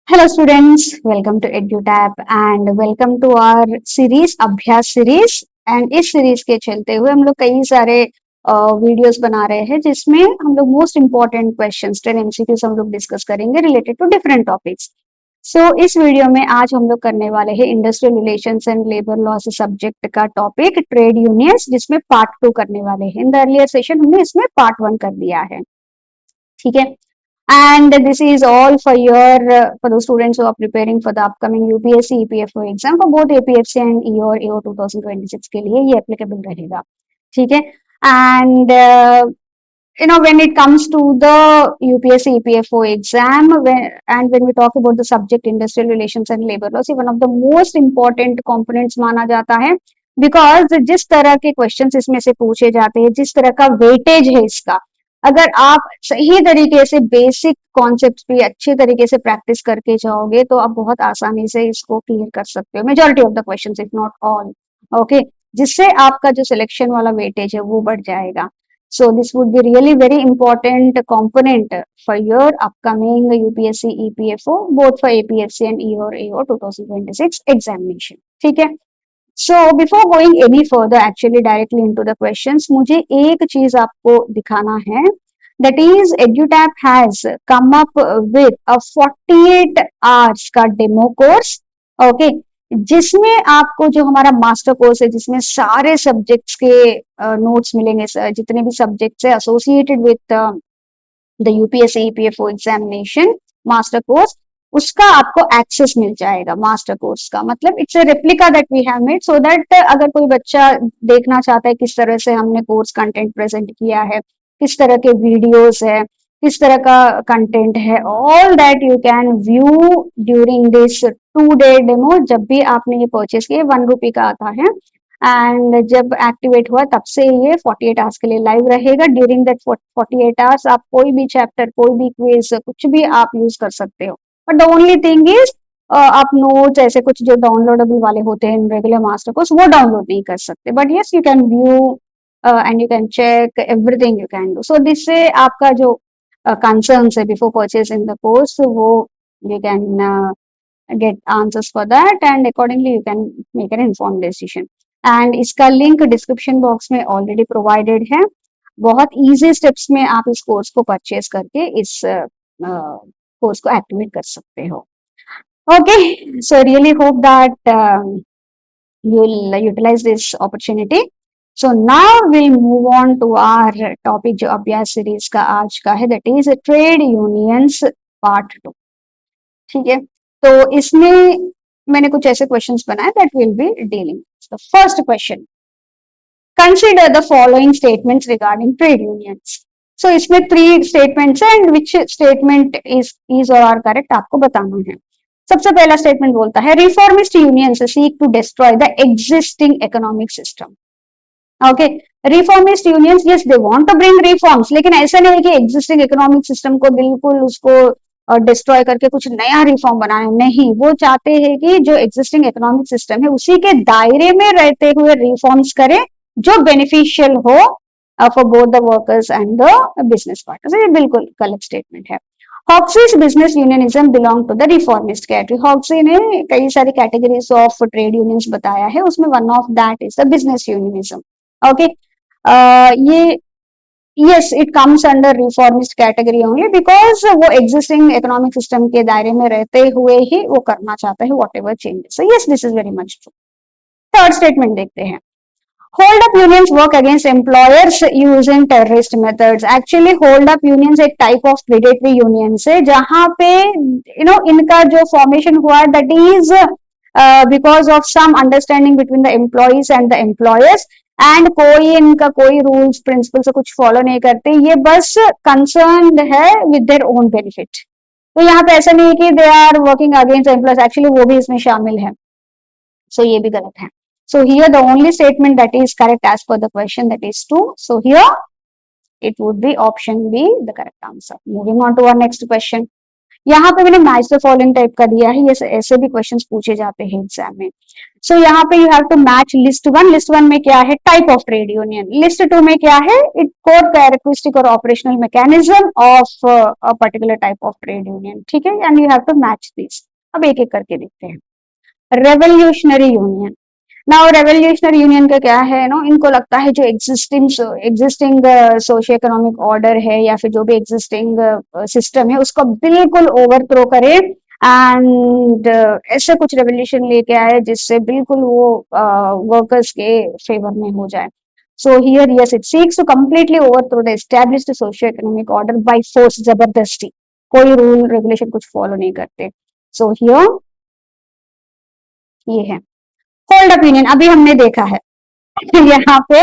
Hello students, welcome to EduTap and welcome to our series अभ्यास series. And इस series के चलते हुए हम लोग कई सारे वीडियोस बना रहे हैं जिसमें हम लोग मोस्ट इम्पोर्टेंट क्वेश्चंस 10 एमसीक्यूज हम लोग डिस्कस करेंगे रिलेटेड टू डिफरेंट टॉपिक्स। सो इस वीडियो में आज हम लोग करने वाले हैं industrial relations and labour law से सब्जेक्ट का टॉपिक ट्रेड यूनियंस, जिसमें पार्ट 2 करने वाले हैं। इन द अर्लियर सेशन हमने इसमें पार्ट 1 कर दिया है, ठीक है। And this is all for your for the students who are preparing for the upcoming UPSC EPFO exam for both APFC and EO और AO 2026 के लिए ये applicable रहेगा, ठीक है। And when it comes to the UPSC EPFO exam, when we talk about the subject industrial relations and labor laws, one of the most important components माना जाता है, because जिस तरह के questions इसमें से पूछे जाते हैं, जिस तरह का weightage है इसका, अगर आप सही तरीके से बेसिक कॉन्सेप्ट भी अच्छे तरीके से प्रैक्टिस करके जाओगे तो आप बहुत आसानी से इसको क्लियर कर सकते हो, majority of the questions if not all, okay. जिससे आपका जो सिलेक्शन वाला वेटेज है वो बढ़ जाएगा। So this would be really very important component for your upcoming UPSC EPFO both for APFC and E और एओ 2026 एग्जामिनेशन, ठीक है। So before going any further actually directly into the questions, मुझे एक चीज आपको दिखाना है, that is EduTap has come up with a 48 hours का डेमो कोर्स, ओके, जिसमें आपको जो हमारा मास्टर कोर्स है जिसमें सारे सब्जेक्ट्स के नोट्स मिलेंगे, जितने भी सब्जेक्ट्स है associated with the UPSC EPFO examination master course, उसका आपको एक्सेस मिल जाएगा। मास्टर कोर्स का मतलब it's a replica that we have made, so that अगर कोई बच्चा देखना चाहता है किस तरह से हमने कोर्स कंटेंट प्रेजेंट किया है, किस तरह के वीडियोस है, किस तरह का कंटेंट है, all that you can view during this 2 day demo. जब भी आपने ये परचेस किया, 1 रुपी का आता है, एंड जब एक्टिवेट हुआ तब से ये 48 आवर्स के लिए लाइव रहेगा। ड्यूरिंग दैट 48 आवर्स आप कोई भी चैप्टर, कोई भी क्विज, कुछ भी आप यूज कर सकते हो। But the only thing is आप नोट्स ऐसे कुछ जो डाउनलोडेबल वाले होते हैं रेगुलर मास्टर कोर्स वो डाउनलोड नहीं कर सकते, but yes you can view and you can check everything you can do. So this से आपका जो कंसर्न है बिफोर परचेजिंग द कोर्स, वो you can get answers for that and accordingly you can make an informed decision। And इसका link description box में already provided है। बहुत easy steps में आप इस कोर्स को परचेज करके इस कोर्स को एक्टिवेट कर सकते हो, okay. So really hope that you will utilize this opportunity। So now we'll move on to our topic जो अभ्यास सीरीज का आज का है, that is trade unions part 2, ठीक है। तो इसमें मैंने कुछ ऐसे क्वेश्चंस बनाए that will be dealing. The first question, consider the following statements regarding trade unions. So इसमें 3 स्टेटमेंट्स है एंड विच स्टेटमेंट इज और आर करेक्ट आपको बताना है। सबसे पहला स्टेटमेंट बोलता है reformist unions seek to destroy the existing economic system, okay. Reformist unions yes they want to bring reforms, लेकिन ऐसा नहीं है कि एग्जिस्टिंग इकोनॉमिक सिस्टम को बिल्कुल उसको डिस्ट्रॉय करके कुछ नया रिफॉर्म बनाना, नहीं। वो चाहते हैं कि जो एग्जिस्टिंग इकोनॉमिक सिस्टम है उसी के दायरे में रहते हुए रिफॉर्म्स करें जो बेनिफिशियल हो for both the workers and the business partners. ये बिल्कुल गलत स्टेटमेंट है। Hoxie's business unionism belong to the reformist category. Hoxie ने कई सारी कैटेगरीज ऑफ ट्रेड यूनियंस बताया है, उसमें one of that is the business unionism, okay. ये yes it comes under reformist category only because वो existing economic system के दायरे में रहते हुए ही वो करना चाहता है whatever changes। so yes this is very much true। Third statement देखते हैं, hold up unions work against employers using terrorist methods। actually hold up unions एक type of predatory unions है जहां पे इनका जो formation हुआ that is because of some understanding between the employees and the employers, and कोई इनका कोई रूल्स प्रिंसिपल से कुछ फॉलो नहीं करते, ये बस कंसर्न है विद देयर ओन बेनिफिट। तो यहाँ पे ऐसा नहीं है कि they are working against employees, actually वो भी इसमें शामिल है। सो ये भी गलत है। So here the only statement that is correct as per the question that is 2। So here it would be option B the correct answer। moving on to our next question, यहाँ पे मैंने मैच द फॉलोइंग टाइप का दिया है, ये ऐसे भी questions पूछे जाते हैं एग्जाम में। सो यहाँ पे you have to match list one में क्या है, type of trade union, list two में क्या है, इट कोर कैरेक्टरिस्टिक और operational mechanism of a particular type of trade union, ठीक है, and you have to match this. अब एक एक करके देखते हैं। Revolutionary union, now revolutionary union का क्या है नो, इनको लगता है जो एग्जिस्टिंग सोशियो इकोनॉमिक ऑर्डर है या फिर जो भी एग्जिस्टिंग सिस्टम है उसको बिल्कुल ओवरथ्रो करे एंड ऐसे कुछ रेवोल्यूशन लेके आए जिससे बिल्कुल वो वर्कर्स के फेवर में हो जाए। So here yes it seeks to completely overthrow the established socio economic order by force, जबरदस्ती, कोई रूल रेगुलेशन कुछ फॉलो नहीं करते। सो हियर ये है होल्ड अप यूनियन, अभी हमने देखा है यहाँ पे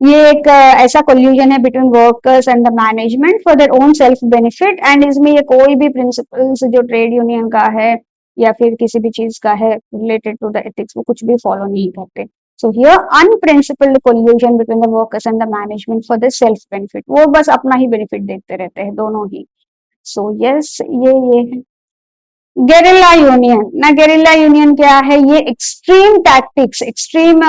ये एक ऐसा कोल्यूजन है between workers and the management for their own self benefit, and इसमें ये कोई भी प्रिंसिपल्स जो ट्रेड यूनियन का है या फिर किसी भी चीज का है रिलेटेड टू द एथिक्स वो कुछ भी फॉलो नहीं करते। So here unprincipled collusion between the workers and the management for the self benefit, वो बस अपना ही बेनिफिट देखते रहते हैं दोनों ही। सो यस ये है गेरिल्ला यूनियन ना, गेरिल्ला यूनियन क्या है, ये एक्सट्रीम टैक्टिक्स, एक्सट्रीम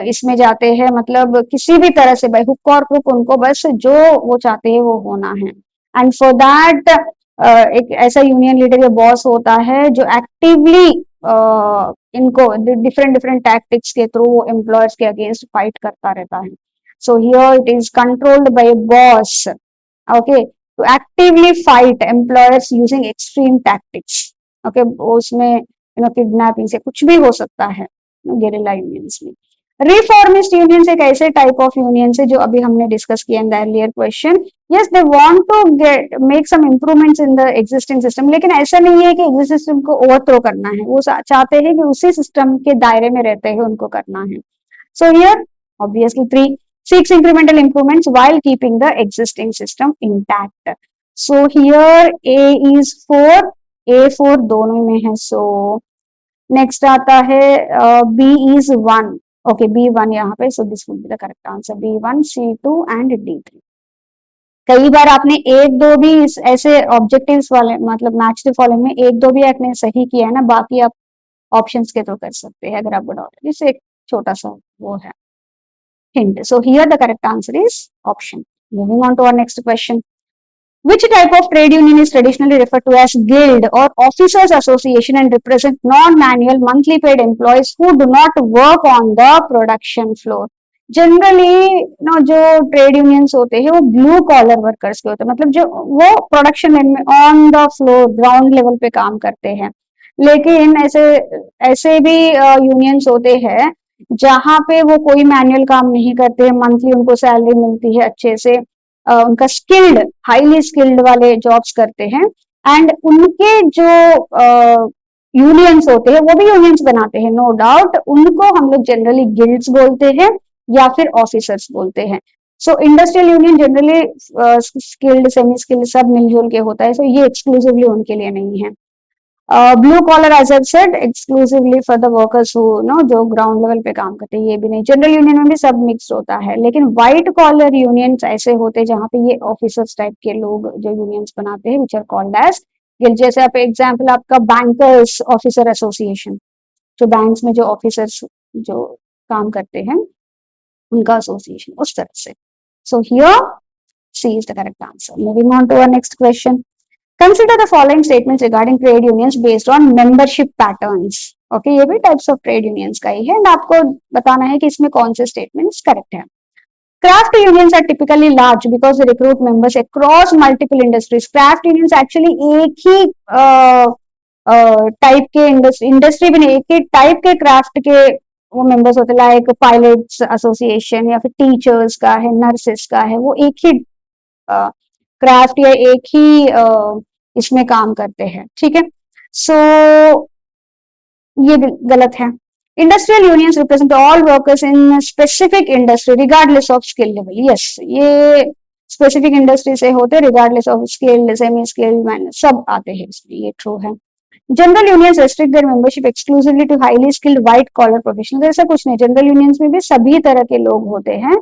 इसमें जाते हैं, मतलब किसी भी तरह से बाय हुक और क्रुक उनको बस जो वो चाहते हैं वो होना है। एंड फॉर दैट एक ऐसा यूनियन लीडर या बॉस होता है जो एक्टिवली इनको डिफरेंट डिफरेंट टैक्टिक्स के थ्रू वो एम्प्लॉयर्स के अगेंस्ट फाइट करता रहता है। So here it is controlled by boss, okay, to actively fight employers using extreme tactics, okay, उसमें किडनैपिंग से कुछ भी हो सकता है गेरिल्ला यूनियंस में। रिफॉर्मिस्ट यूनियंस एक ऐसे टाइप ऑफ यूनियन है जो अभी हमने डिस्कस किया in the earlier question. Yes they want to get make some improvements in the existing system, लेकिन ऐसा नहीं है कि एग्जिस्टिंग सिस्टम को ओवरथ्रो करना है, वो चाहते हैं कि उसी सिस्टम के दायरे में रहते हैं उनको करना है। So here obviously three seeks incremental improvements while keeping the existing system intact. So here A is 4, A4 दोनों में है। So next आता है B is 1, okay, B1 यहाँ पे, so this will be the correct answer, B1, C2 and D3। कई बार आपने एक दो भी ऐसे ऑब्जेक्टिव्स वाले मतलब मैच द फॉलोइंग में एक दो भी आपने सही किया है ना, बाकी आप ऑप्शंस के थ्रू कर सकते हैं अगर आपको डाउट है, जिससे एक छोटा सा वो है hint. So here the correct answer is option. Moving on to our next question. Which type of trade union is traditionally referred to as guild or officers association and represent non-manual monthly paid employees who do not work on the production floor? Generally no जो trade unions होते हैं वो blue collar workers के होते हैं, मतलब जो वो प्रोडक्शन लाइन में on the floor ground level पे काम करते हैं। लेकिन ऐसे ऐसे भी यूनियंस होते हैं जहां पे वो कोई मैनुअल काम नहीं करते हैं, मंथली उनको सैलरी मिलती है अच्छे से, उनका स्किल्ड हाईली स्किल्ड वाले जॉब्स करते हैं, एंड उनके जो यूनियंस होते हैं वो भी यूनियंस बनाते हैं, नो डाउट, उनको हम लोग जनरली गिल्ड्स बोलते हैं या फिर ऑफिसर्स बोलते हैं। सो industrial union generally skilled semi skilled सब मिलजुल के होता है, सो ये एक्सक्लूसिवली उनके लिए नहीं है। Blue collar as I said exclusively for the workers who no जो ग्राउंड लेवल पे काम करते हैं, ये भी नहीं, जनरल यूनियन में भी सब मिक्स होता है, लेकिन व्हाइट कॉलर यूनियंस ऐसे होते हैं जहां पे ये ऑफिसर्स टाइप के लोग जो यूनियंस बनाते हैं which are called as guild. जैसे आप एग्जांपल आपका बैंकर्स ऑफिसर एसोसिएशन, जो बैंक्स में जो ऑफिसर्स जो काम करते हैं उनका एसोसिएशन, उस तरह से। So here C is the correct answer. Moving on to our next question. Consider the following statements regarding trade unions based on membership patterns. Okay, ये भी types of trade unions का ही है, and आपको बताना है कि इसमें कौन से statements correct है। Craft unions are typically large because they recruit members across multiple industries. Craft unions actually एक ही टाइप के इंडस्ट्री भी नहीं, एक ही टाइप के क्राफ्ट के वो मेंबर्स होते, लाइक पायलट्स एसोसिएशन या फिर टीचर्स का है, नर्सेस का है, वो एक ही क्राफ्ट या एक ही इसमें काम करते हैं, ठीक है। सो ये गलत है। Industrial unions represent all workers in specific industry regardless of skill level. Yes, ये स्पेसिफिक इंडस्ट्री से होते regardless of skilled semi skilled man सब आते हैं इसमें, ये ट्रू है। General unions restrict their membership exclusively to highly skilled white collar professional, ऐसा कुछ नहीं, जनरल यूनियंस में भी सभी तरह के लोग होते हैं,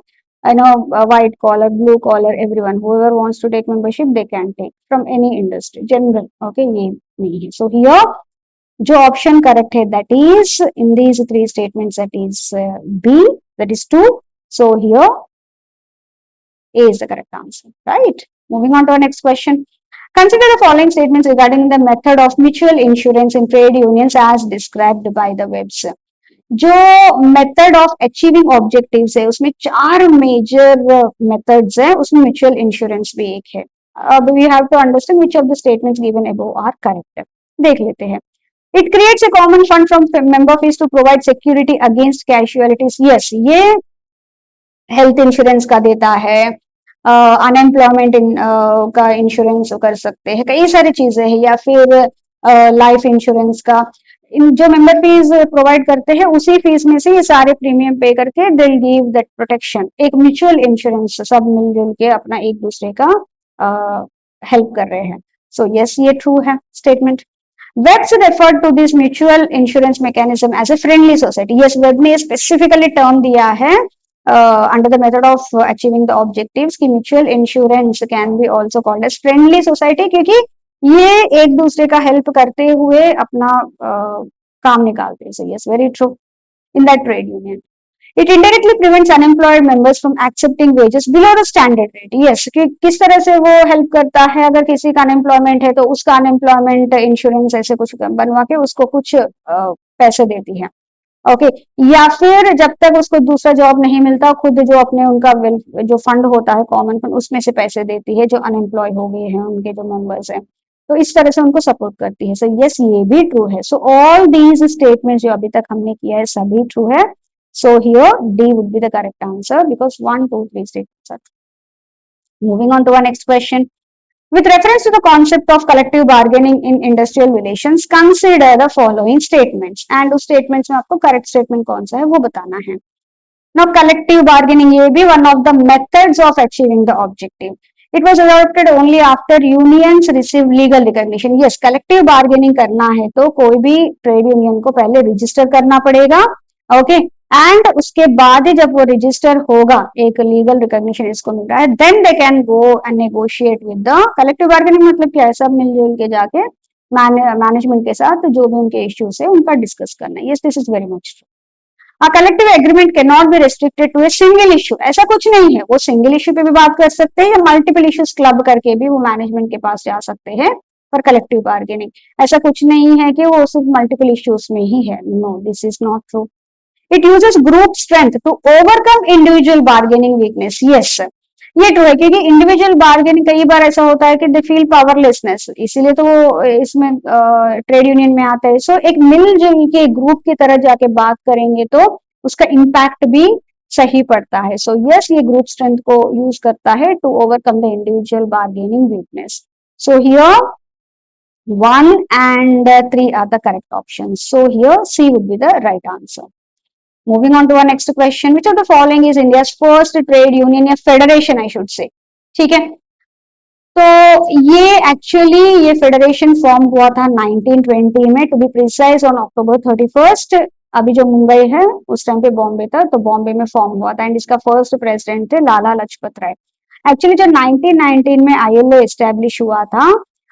white collar, blue collar, everyone, whoever wants to take membership, they can take from any industry, general, okay, ये नहीं है. So here जो ऑप्शन करेक्ट है that is in these three statements, that is B, that is 2. So here A is the correct answer, right? Moving on to our next question. Consider the following statements regarding the method of mutual insurance in trade unions as described by the Webbs. जो method of achieving objectives है उसमें 4 major methods है, उसमें mutual insurance भी एक है. अब we have to understand which of the statements given above are correct. देख लेते हैं. It creates a common fund from member fees to provide security against casualties. Yes, ये हेल्थ इंश्योरेंस का देता है, अनएम्प्लॉयमेंट का इंश्योरेंस कर सकते हैं, कई सारी चीजें हैं, या फिर लाइफ इंश्योरेंस का जो मेंबर फीस प्रोवाइड करते हैं उसी फीस में से ये सारे प्रीमियम पे करके दे गिव दैट प्रोटेक्शन. एक म्यूचुअल इंश्योरेंस, सब मिलजुल के अपना एक दूसरे का हेल्प कर रहे हैं. सो यस, ये ट्रू है statement. Webbs referred to this mutual insurance mechanism as a friendly society. Yes, Webb ने स्पेसिफिकली टर्म दिया है under the method of achieving the objectives कि mutual insurance can be also called as friendly society, क्योंकि ये एक दूसरे का help करते हुए अपना काम निकालते हैं. So yes, very true. In that trade union, it indirectly prevents unemployed members from accepting wages below the standard rate. Yes, कि किस तरह से वो हेल्प करता है, अगर किसी का अनएम्प्लॉयमेंट है तो उसका अनएम्प्लॉयमेंट इंश्योरेंस ऐसे कुछ बनवा के उसको कुछ पैसे देती है. ओके, या फिर जब तक उसको दूसरा जॉब नहीं मिलता, खुद जो अपने उनका जो फंड होता है कॉमन फंड, उसमें से पैसे देती है जो अनएम्प्लॉय हो गए हैं उनके जो मेंबर्स हैं, तो इस तरह से उनको सपोर्ट करती है. सो यस, ये भी ट्रू है. सो ऑल दीज स्टेटमेंट्स जो अभी तक हमने किया है सभी ट्रू है. So here D would be the correct answer because 1, 2, 3 statements are true. Moving on to our next question. With reference to the concept of collective bargaining in industrial relations, consider the following statements. And उस statements में आपको correct statement कौन सा है वो बताना है. Now collective bargaining ये भी one of the methods of achieving the objective. It was adopted only after unions receive legal recognition. Yes, collective bargaining करना है तो कोई भी trade union को पहले register करना पड़ेगा. Okay, एंड उसके बाद ही जब वो रजिस्टर होगा, एक लीगल रिकॉग्निशन इसको मिल रहा है, then they can go and negotiate with the collective bargaining. मतलब क्या है, सब मिलजुल के जाके मैनेजमेंट के साथ जो भी उनके इश्यूज है उनका डिस्कस करना है. Yes, this is very much true. A collective agreement cannot be restricted to a single issue. ऐसा कुछ नहीं है, वो सिंगल इश्यू पे भी बात कर सकते हैं या मल्टीपल इश्यूज क्लब करके भी वो मैनेजमेंट के पास जा सकते हैं. पर कलेक्टिव बार्गेनिंग ऐसा कुछ नहीं है कि वो सिर्फ मल्टीपल इश्यूज में ही है. No, this is not true. It uses group strength to overcome individual bargaining weakness. Yes, ये ट्रू है, क्योंकि इंडिविजुअल बार्गेनिंग कई बार ऐसा होता है कि दे फील पावरलेसनेस, इसीलिए तो वो इसमें ट्रेड यूनियन में आता है. सो एक मिलजुल के ग्रुप की तरह जाके बात करेंगे तो उसका इम्पैक्ट भी सही पड़ता है. सो यस, ये ग्रुप स्ट्रेंथ को यूज करता है to overcome the individual bargaining weakness. So here 1 and 3 are the correct options. So here C would be the right answer. Moving on to our next question. Which of the following is India's first trade union या federation, I should say. ठीक है, तो ये actually ये federation form हुआ था 1920 में, to be precise on October 31st. अभी जो मुंबई है उस टाइम पे बॉम्बे था, तो बॉम्बे में फॉर्म हुआ था एंड इसका फर्स्ट प्रेसिडेंट थे लाला लजपत राय. एक्चुअली जब 1919 में ILO एस्टेब्लिश हुआ था,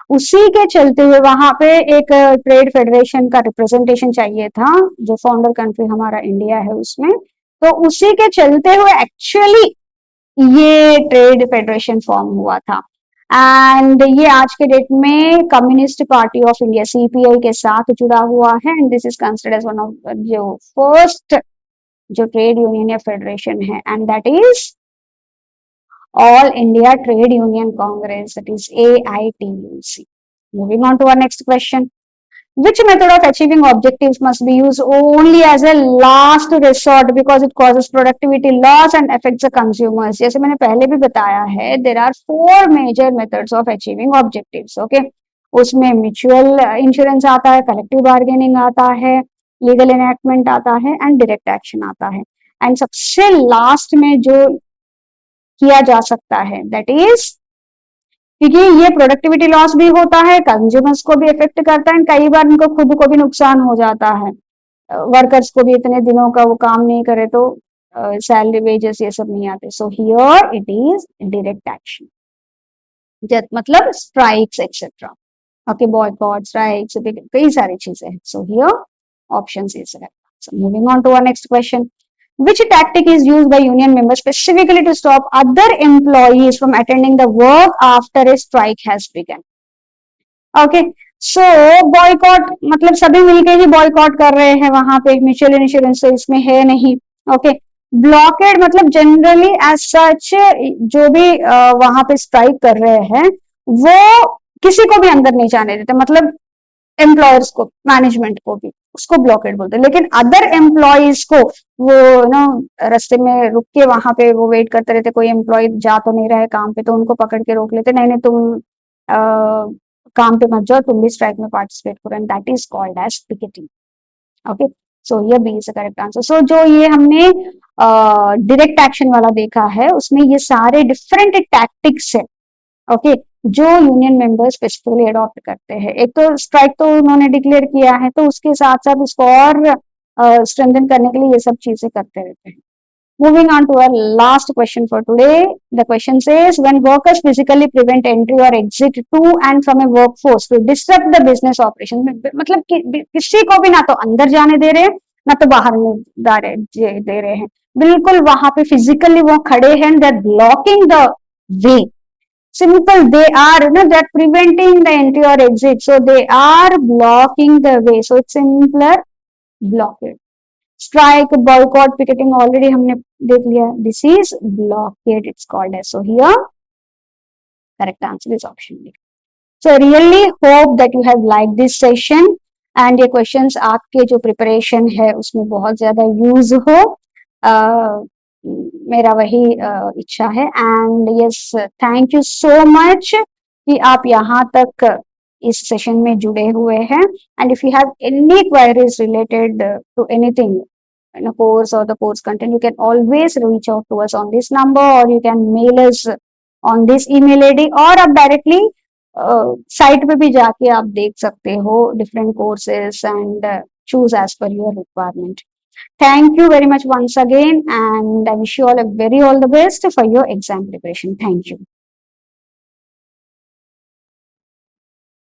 उसी के चलते हुए वहां पे एक ट्रेड फेडरेशन का रिप्रेजेंटेशन चाहिए था, जो फाउंडर कंट्री हमारा इंडिया है उसमें, तो उसी के चलते हुए एक्चुअली ये ट्रेड फेडरेशन फॉर्म हुआ था. एंड ये आज के डेट में communist party of India CPI के साथ जुड़ा हुआ है and this is considered as one of जो फर्स्ट जो ट्रेड यूनियन या फेडरेशन है, and that is All India Trade Union Congress, that is AITUC. Moving on to our next question. Which method of achieving objectives must be used only as a last resort because it causes productivity loss and affects the consumers? जैसे मैंने पहले भी बताया है, there are 4 major methods of achieving objectives. Okay, उसमें mutual insurance आता है, collective bargaining आता है, लीगल एनैक्टमेंट आता है एंड डायरेक्ट एक्शन आता है. एंड सबसे लास्ट में जो किया जा सकता है दैट इज, क्योंकि ये प्रोडक्टिविटी लॉस भी होता है, कंज्यूमर्स को भी इफेक्ट करता है, कई बार उनको खुद को भी नुकसान हो जाता है, वर्कर्स को भी इतने दिनों का वो काम नहीं करे तो सैलरी वेजेस ये सब नहीं आते. So here it is direct action, मतलब strikes etcetera. Okay, boycott, strikes, कई सारी चीजें हैं. So here option is correct. So moving on to our next question. Which tactic is used by union members specifically to stop other employees from attending the work after a strike has begun? Okay, so boycott मतलब सभी मिलके ही boycott कर रहे हैं वहां पे, mutual insurance तो इसमें है नहीं. ओके, ब्लॉकेड मतलब जनरली एज सच जो भी वहां पे स्ट्राइक कर रहे हैं वो किसी को भी अंदर नहीं जाने देते, मतलब एम्प्लॉयर्स को, मैनेजमेंट को भी, उसको ब्लॉकेड बोलते हैं. लेकिन अदर एम्प्लॉयज को वो नो रास्ते में रुक के वहां पे वो वेट करते रहते, कोई एम्प्लॉय जा तो नहीं रहा है काम पे, तो उनको पकड़ के रोक लेते, नहीं नहीं तुम काम पे मत जाओ, तुम भी स्ट्राइक में पार्टिसिपेट करो, and that is called as picketing. Okay, so ये B is the correct answer. So जो ये हमने डायरेक्ट एक्शन वाला देखा है उसमें ये सारे डिफरेंट टैक्टिक्स है. ओके, जो यूनियन मेंबर स्पेसिफिकली अडॉप्ट करते हैं. एक तो स्ट्राइक तो उन्होंने डिक्लेयर किया है, तो उसके साथ साथ उसको और स्ट्रेंथन करने के लिए ये सब चीजें करते रहते हैं. Moving on to our last question for today. The question says, when workers physically prevent entry or exit to and from a workforce to disrupt the business operation, मतलब किसी को भी ना तो अंदर जाने दे रहे हैं ना तो बाहर दे रहे हैं, बिल्कुल वहां पे फिजिकली वो खड़े हैं, they are blocking the way. Simple, they are that preventing the entry or exit, so they are blocking the way. So it's simpler, blockade. Strike, boycott, picketing already हमने देख लिया. This is blockade, it's called as. So here correct answer is option B. So I really hope that you have liked this session and ये questions आपके जो preparation है उसमें बहुत ज्यादा use हो. मेरा वही इच्छा है. And yes, thank you so much कि आप यहाँ तक इस सेशन में जुड़े हुए हैं. And if you have any queries related to anything in a course or the course content, you can always reach out to us on this number, or you can mail us on this email id, और आप directly site पे भी जाके आप देख सकते हो different courses and choose as per your requirement. Thank you very much once again, and I wish you all a very all the best for your exam preparation. Thank you.